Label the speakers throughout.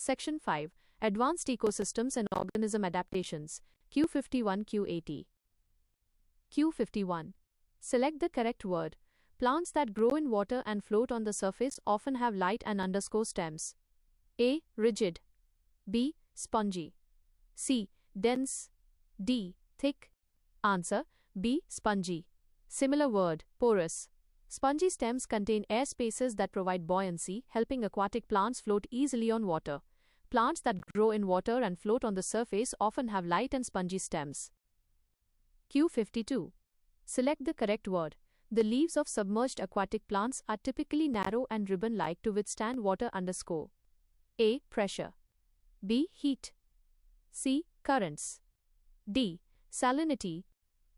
Speaker 1: Section 5. Advanced Ecosystems and Organism Adaptations. Q51 Q80. Q51. Select the correct word. Plants that grow in water and float on the surface often have light and underscore stems. A. Rigid. B. Spongy. C. Dense. D. Thick. Answer. B. Spongy. Similar word. Porous. Spongy stems contain air spaces that provide buoyancy, helping aquatic plants float easily on water. Plants that grow in water and float on the surface often have light and spongy stems. Q52. Select the correct word. The leaves of submerged aquatic plants are typically narrow and ribbon-like to withstand water underscore. A. Pressure. B. Heat. C. Currents. D. Salinity.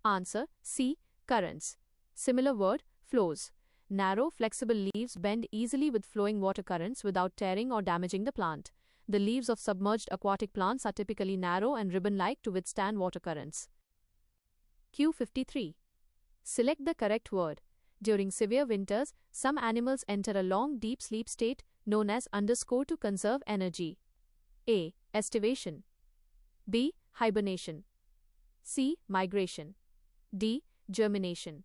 Speaker 1: Answer. C. Currents. Similar word. Flows. Narrow, flexible leaves bend easily with flowing water currents without tearing or damaging the plant. The leaves of submerged aquatic plants are typically narrow and ribbon-like to withstand water currents. Q53. Select the correct word. During severe winters, some animals enter a long, deep sleep state known as underscore to conserve energy. A. Estivation. B. Hibernation. C. Migration. D. Germination.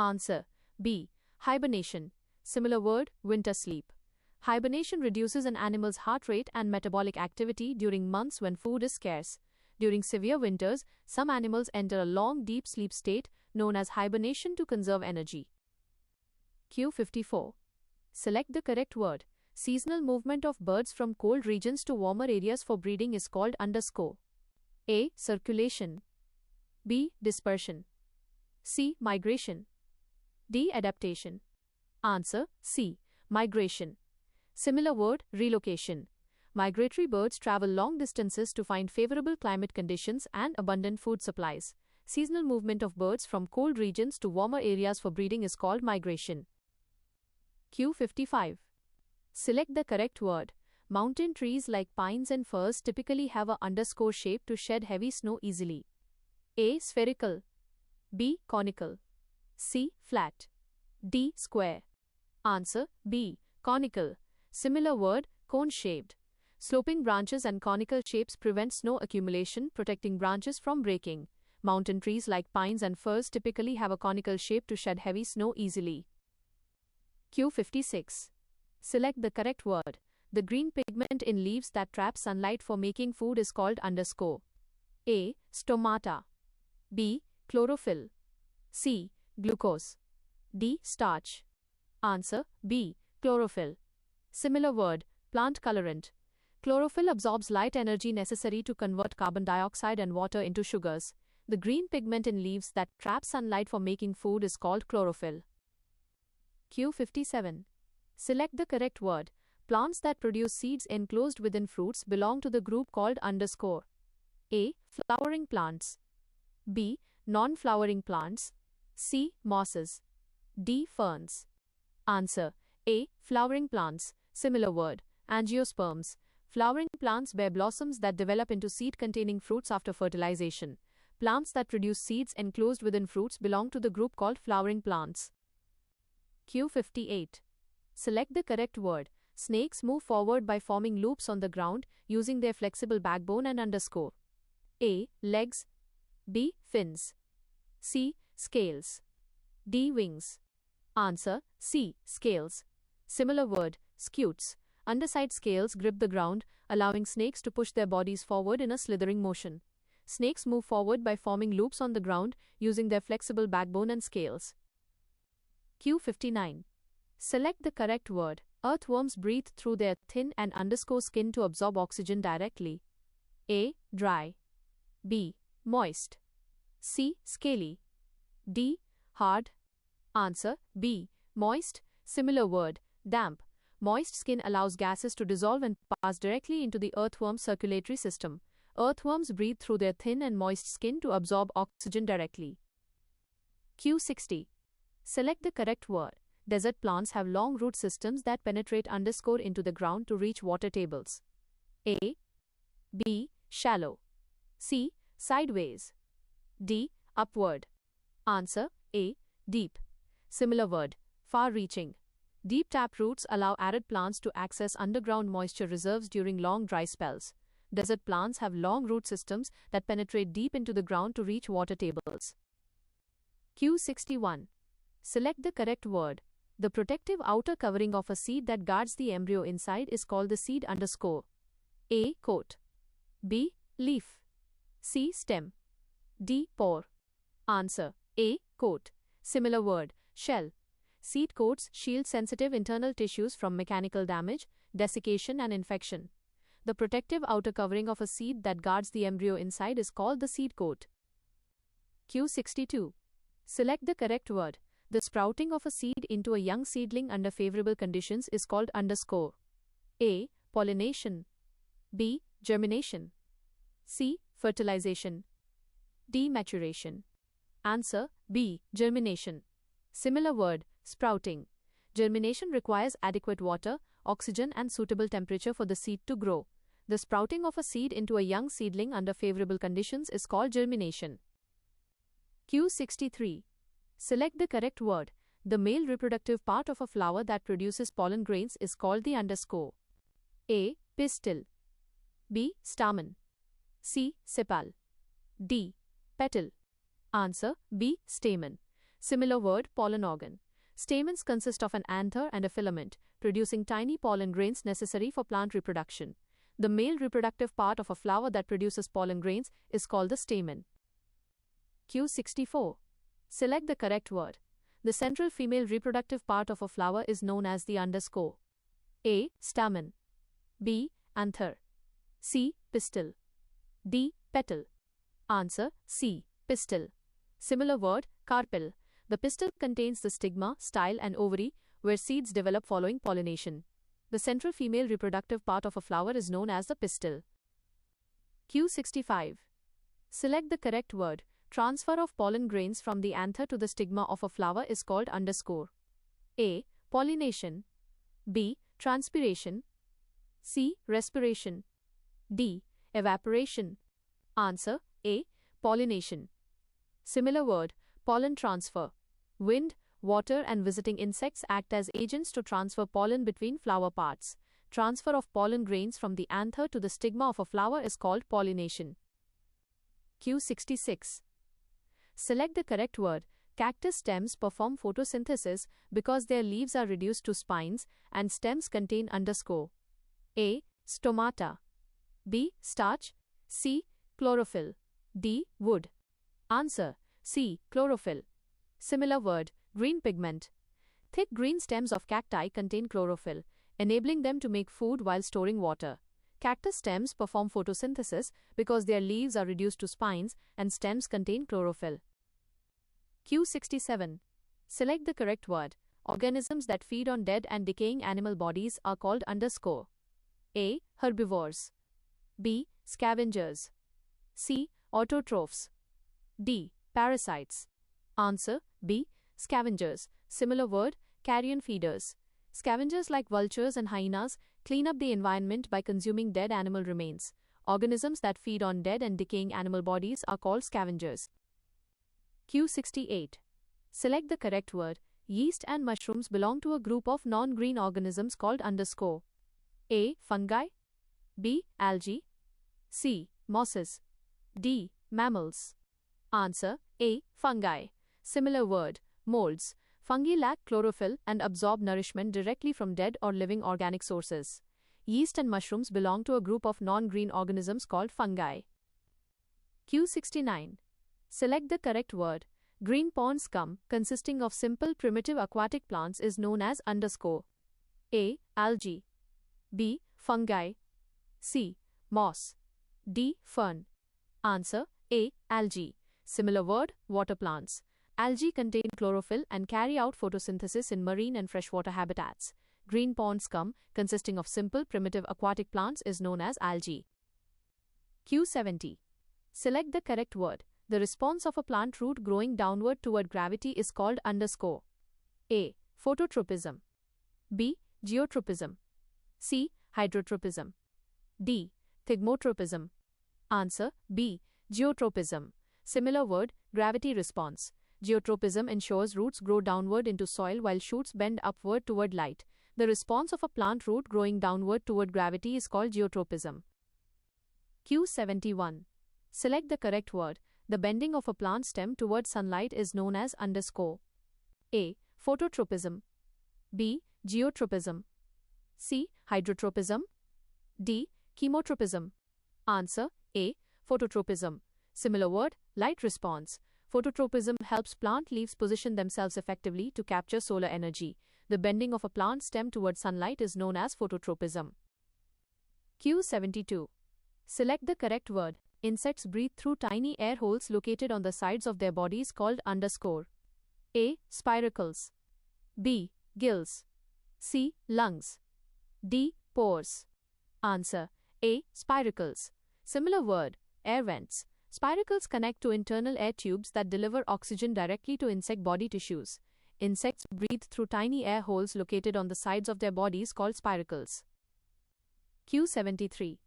Speaker 1: Answer. B. Hibernation. Similar word. Winter sleep. Hibernation reduces an animal's heart rate and metabolic activity during months when food is scarce. During severe winters, some animals enter a long, deep sleep state known as hibernation to conserve energy. Q54. Select the correct word. Seasonal movement of birds from cold regions to warmer areas for breeding is called underscore. A. Circulation. B. Dispersion. C. Migration. D. Adaptation. Answer. C. Migration. Similar word. Relocation. Migratory birds travel long distances to find favorable climate conditions and abundant food supplies. Seasonal movement of birds from cold regions to warmer areas for breeding is called migration. Q55. Select the correct word. Mountain trees like pines and firs typically have a underscore shape to shed heavy snow easily. A. Spherical. B. Conical. C. Flat. D. Square. Answer. B. Conical. Similar word. Cone-shaped. Sloping branches and conical shapes prevent snow accumulation, protecting branches from breaking. Mountain trees like pines and firs typically have a conical shape to shed heavy snow easily. Q56. Select the correct word. The green pigment in leaves that trap sunlight for making food is called underscore. A. Stomata. B. Chlorophyll. C. Glucose. D. Starch. Answer. B. Chlorophyll. Similar word. Plant colorant. Chlorophyll absorbs light energy necessary to convert carbon dioxide and water into sugars. The green pigment in leaves that trap sunlight for making food is called chlorophyll. Q57. Select the correct word. Plants that produce seeds enclosed within fruits belong to the group called underscore. A. Flowering plants. B. Non-flowering plants. C. Mosses. D. Ferns. Answer. A. Flowering plants. Similar word. Angiosperms. Flowering plants bear blossoms that develop into seed-containing fruits after fertilization. Plants that produce seeds enclosed within fruits belong to the group called flowering plants. Q58. Select the correct word. Snakes move forward by forming loops on the ground using their flexible backbone and underscore. A. Legs. B. Fins. C. Scales. D. Wings. Answer. C. Scales. Similar word. Scutes. Underside scales grip the ground, allowing snakes to push their bodies forward in a slithering motion. Snakes move forward by forming loops on the ground using their flexible backbone and scales. Q59. Select the correct word. Earthworms breathe through their thin and underscore skin to absorb oxygen directly. A. Dry. B. Moist. C. Scaly. D. Hard. Answer. B. Moist. Similar word. Damp. Moist skin allows gases to dissolve and pass directly into the earthworm's circulatory system. Earthworms breathe through their thin and moist skin to absorb oxygen directly. Q60. Select the correct word. Desert plants have long root systems that penetrate underscore into the ground to reach water tables. A. B. Shallow. C. Sideways. D. Upward. Answer. A. Deep. Similar word. Far-reaching. Deep tap roots allow arid plants to access underground moisture reserves during long dry spells. Desert plants have long root systems that penetrate deep into the ground to reach water tables. Q61. Select the correct word. The protective outer covering of a seed that guards the embryo inside is called the seed underscore. A. Coat. B. Leaf. C. Stem. D. Pore. Answer. A. Coat. Similar word. Shell. Seed coats shield sensitive internal tissues from mechanical damage, desiccation, and infection. The protective outer covering of a seed that guards the embryo inside is called the seed coat. Q62. Select the correct word. The sprouting of a seed into a young seedling under favorable conditions is called underscore. A. Pollination. B. Germination. C. Fertilization. D. Maturation. Answer. B. Germination. Similar word. Sprouting. Germination requires adequate water, oxygen, and suitable temperature for the seed to grow. The sprouting of a seed into a young seedling under favorable conditions is called germination. Q63. Select the correct word. The male reproductive part of a flower that produces pollen grains is called the underscore. A. Pistil. B. Stamen. C. Sepal. D. Petal. Answer. B. Stamen. Similar word. Pollen organ. Stamens consist of an anther and a filament, producing tiny pollen grains necessary for plant reproduction. The male reproductive part of a flower that produces pollen grains is called the stamen. Q64. Select the correct word. The central female reproductive part of a flower is known as the underscore. A. Stamen. B. Anther. C. Pistil. D. Petal. Answer. C. Pistil. Similar word. Carpel. The pistil contains the stigma, style, and ovary, where seeds develop following pollination. The central female reproductive part of a flower is known as the pistil. Q65. Select the correct word. Transfer of pollen grains from the anther to the stigma of a flower is called underscore. A. Pollination. B. Transpiration. C. Respiration. D. Evaporation. Answer. A. Pollination. Similar word. Pollen transfer. Wind, water, and visiting insects act as agents to transfer pollen between flower parts. Transfer of pollen grains from the anther to the stigma of a flower is called pollination. Q66. Select the correct word. Cactus stems perform photosynthesis because their leaves are reduced to spines and stems contain underscore. A. Stomata. B. Starch. C. Chlorophyll. D. Wood. Answer. C. Chlorophyll. Similar word. Green pigment. Thick green stems of cacti contain chlorophyll, enabling them to make food while storing water. Cactus stems perform photosynthesis because their leaves are reduced to spines and stems contain chlorophyll. Q67. Select the correct word. Organisms that feed on dead and decaying animal bodies are called underscore. A. Herbivores. B. Scavengers. C. Autotrophs. D. Parasites. Answer. B. Scavengers. Similar word. Carrion feeders. Scavengers like vultures and hyenas clean up the environment by consuming dead animal remains. Organisms that feed on dead and decaying animal bodies are called scavengers. Q68. Select the correct word. Yeast and mushrooms belong to a group of non-green organisms called underscore. A. Fungi. B. Algae. C. Mosses. D. Mammals. Answer. A. Fungi. Similar word. Molds. Fungi lack chlorophyll and absorb nourishment directly from dead or living organic sources. Yeast and mushrooms belong to a group of non-green organisms called fungi. Q69. Select the correct word. Green pond scum, consisting of simple primitive aquatic plants, is known as underscore. A. Algae. B. Fungi. C. Moss. D. Fern. Answer. A. Algae. Similar word. Water plants. Algae contain chlorophyll and carry out photosynthesis in marine and freshwater habitats. Green pond scum, consisting of simple primitive aquatic plants, is known as algae. Q70. Select the correct word. The response of a plant root growing downward toward gravity is called underscore. A. Phototropism. B. Geotropism. C. Hydrotropism. D. Thigmotropism. Answer. B. Geotropism. Similar word. Gravity response. Geotropism ensures roots grow downward into soil while shoots bend upward toward light. The response of a plant root growing downward toward gravity is called geotropism. Q71. Select the correct word. The bending of a plant stem toward sunlight is known as _ A. Phototropism. B. Geotropism. C. Hydrotropism. D. Chemotropism. Answer: A. Phototropism. Similar word: light response. Phototropism helps plant leaves position themselves effectively to capture solar energy. The bending of a plant stem toward sunlight is known as phototropism. Q72. Select the correct word. Insects breathe through tiny air holes located on the sides of their bodies called _ A. Spiracles. B. Gills. C. Lungs. D. Pores. Answer: A. Spiracles. Similar word: air vents. Spiracles connect to internal air tubes that deliver oxygen directly to insect body tissues. Insects breathe through tiny air holes located on the sides of their bodies called spiracles. Q73.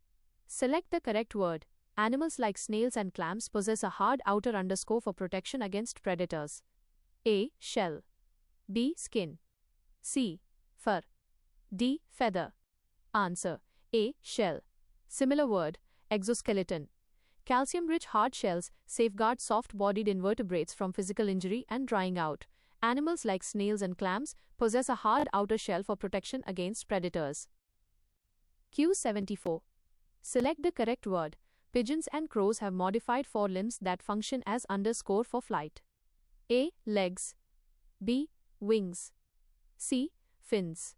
Speaker 1: Select the correct word. Animals like snails and clams possess a hard outer _ for protection against predators. A. Shell. B. Skin. C. Fur. D. Feather. Answer: A. Shell. Similar word: exoskeleton. Calcium-rich hard shells safeguard soft-bodied invertebrates from physical injury and drying out. Animals like snails and clams possess a hard outer shell for protection against predators. Q74. Select the correct word. Pigeons and crows have modified forelimbs that function as _ for flight. A. Legs. B. Wings. C. Fins.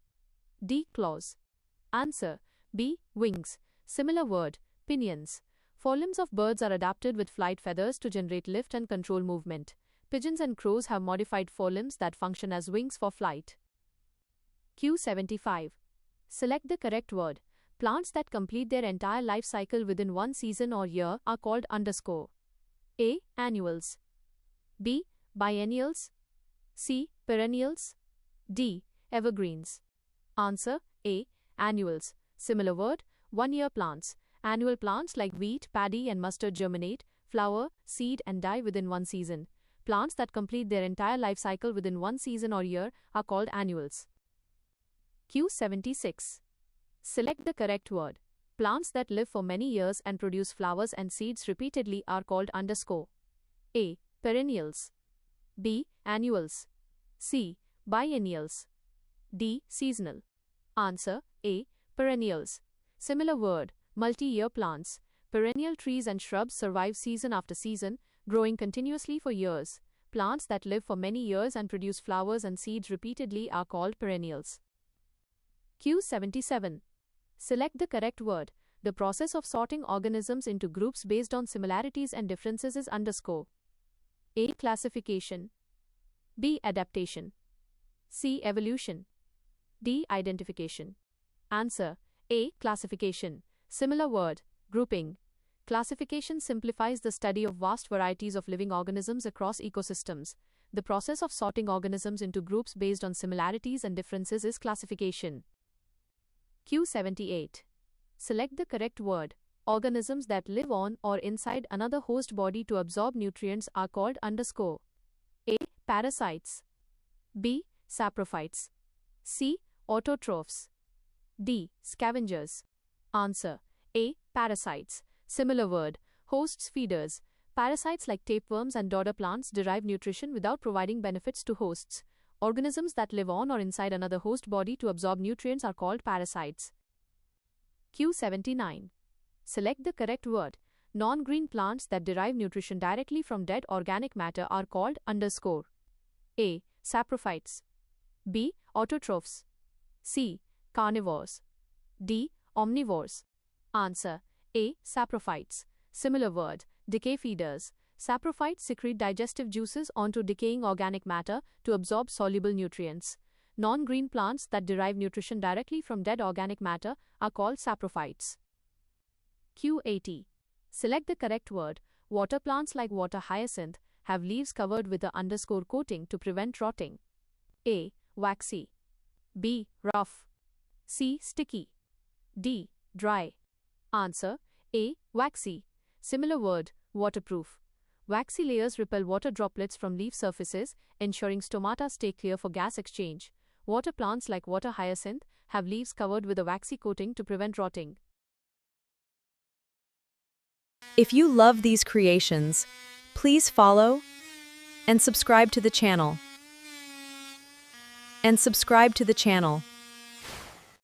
Speaker 1: D. Claws. Answer: B. Wings. Similar word: pinions. Forelimbs of birds are adapted with flight feathers to generate lift and control movement. Pigeons and crows have modified forelimbs that function as wings for flight. Q75. Select the correct word. Plants that complete their entire life cycle within one season or year are called _ A. Annuals. B. Biennials. C. Perennials. D. Evergreens. Answer: A. Annuals. Similar word: one-year plants. Annual plants like wheat, paddy, and mustard germinate, flower, seed, and die within one season. Plants that complete their entire life cycle within one season or year are called annuals. Q76. Select the correct word. Plants that live for many years and produce flowers and seeds repeatedly are called _ A. Perennials. B. Annuals. C. Biennials. D. Seasonal. Answer: A. Perennials. Similar word: multi-year plants. Perennial trees and shrubs survive season after season, growing continuously for years. Plants that live for many years and produce flowers and seeds repeatedly are called perennials. Q77. Select the correct word. The process of sorting organisms into groups based on similarities and differences is _ A. Classification. B. Adaptation. C. Evolution. D. Identification. Answer: A. Classification. Similar word: grouping. Classification simplifies the study of vast varieties of living organisms across ecosystems. The process of sorting organisms into groups based on similarities and differences is classification. Q78. Select the correct word. Organisms that live on or inside another host body to absorb nutrients are called _ A. Parasites. B. Saprophytes. C. Autotrophs. D. Scavengers. Answer: A. Parasites. Similar word: hosts, feeders. Parasites like tapeworms and dodder plants derive nutrition without providing benefits to hosts. Organisms that live on or inside another host body to absorb nutrients are called parasites. Q79. Select the correct word. Non-green plants that derive nutrition directly from dead organic matter are called _ A. Saprophytes. B. Autotrophs. C. Carnivores. D. Omnivores. Answer: A. Saprophytes. Similar word: decay feeders. Saprophytes secrete digestive juices onto decaying organic matter to absorb soluble nutrients. Non-green plants that derive nutrition directly from dead organic matter are called saprophytes. Q80. Select the correct word. Water plants like water hyacinth have leaves covered with a _ coating to prevent rotting. A. Waxy. B. Rough. C. Sticky. D. Dry. Answer: A. Waxy. Similar word: waterproof. Waxy layers repel water droplets from leaf surfaces, ensuring stomata stay clear for gas exchange. Water plants like water hyacinth have leaves covered with a waxy coating to prevent rotting.
Speaker 2: If you love these creations, please follow and subscribe to the channel.